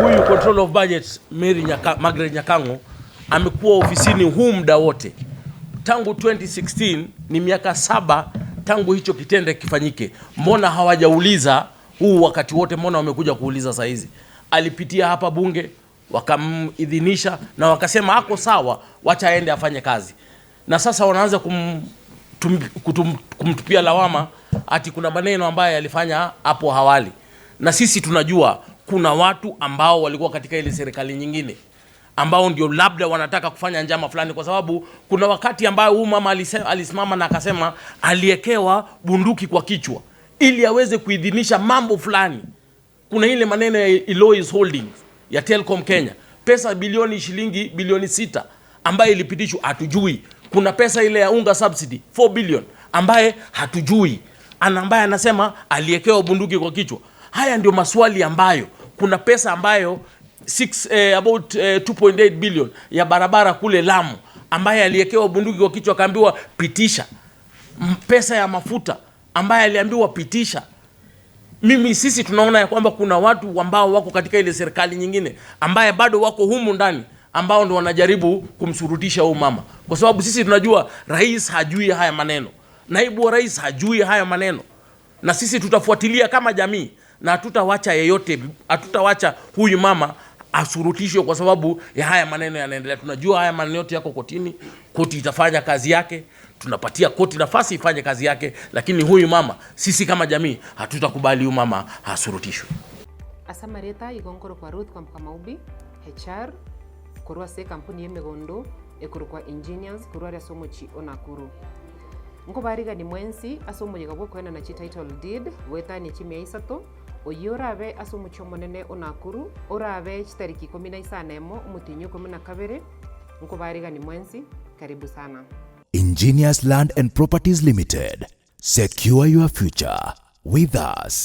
Huyu control of budget Margaret Nyakang'o amekuwa ofisini huu muda wote tangu 2016. Ni miaka 7 tangu hicho kitendo kifanyike. Mbona hawajauliza huu wakati wote? Mbona wamekuja kuuliza saa hizi? Alipitia hapa bunge, wakamidhinisha na wakasema hako sawa, wacha aende afanye kazi. Na sasa wanaanza kumtupia lawama ati kuna maneno ambayo alifanya hapo awali. Na sisi tunajua kuna watu ambao walikuwa katika ile serikali nyingine ambao ndio labda wanataka kufanya njama fulani, kwa sababu kuna wakati ambao huyu mama alisimama na akasema aliekewa bunduki kwa kichwa ili aweze kuidhinisha mambo fulani. Kuna ile maneno ya Eloise Holdings ya Telcom Kenya, pesa shilingi bilioni 6 ambaye ilipitishwa hatujui. Kuna pesa ile ya unga subsidy 4 billion ambaye hatujui, ambaye anasema aliekewa bunduki kwa kichwa. Haya ndio maswali ambayo kuna pesa ambayo 2.8 billion ya barabara kule Lamu ambaye aliekewa bunduki kwa kichwa akaambiwa pitisha. Pesa ya mafuta ambaye aliambiwa pitisha. Sisi tunaona ya kwamba kuna watu ambao wako katika ile serikali nyingine ambaye bado wako humu ndani ambao ndio wanajaribu kumsurutisha huyu mama, kwa sababu sisi tunajua rais hajui haya maneno, naibu wa rais hajui haya maneno, na sisi tutafuatilia kama jamii na hatutawacha huyu mama asurutishwe kwa sababu ya haya maneno yanaendelea. Tunajua haya maneno yote yako kotini, koti itafanya kazi yake, tunapatia koti nafasi ifanye kazi yake, lakini huyu mama sisi kama jamii hatutakubali huyu mama asurutishwe. Asamareta igongoro kwa Ruth kwa mkamaubi HR kurwa se kampuni yemegondo ekurukwa engineers kurwa ya somo chi onakuru nkobariga ni mwensi asomo yegabwo kwena na chi title deed weta ni chimia isato oyurabe asomo chomonene onakuru orabe chitariki 15 umutinyo 12 nkobariga ni mwensi. Karibu sana. Engineers Land and Properties Limited. Secure your future with us.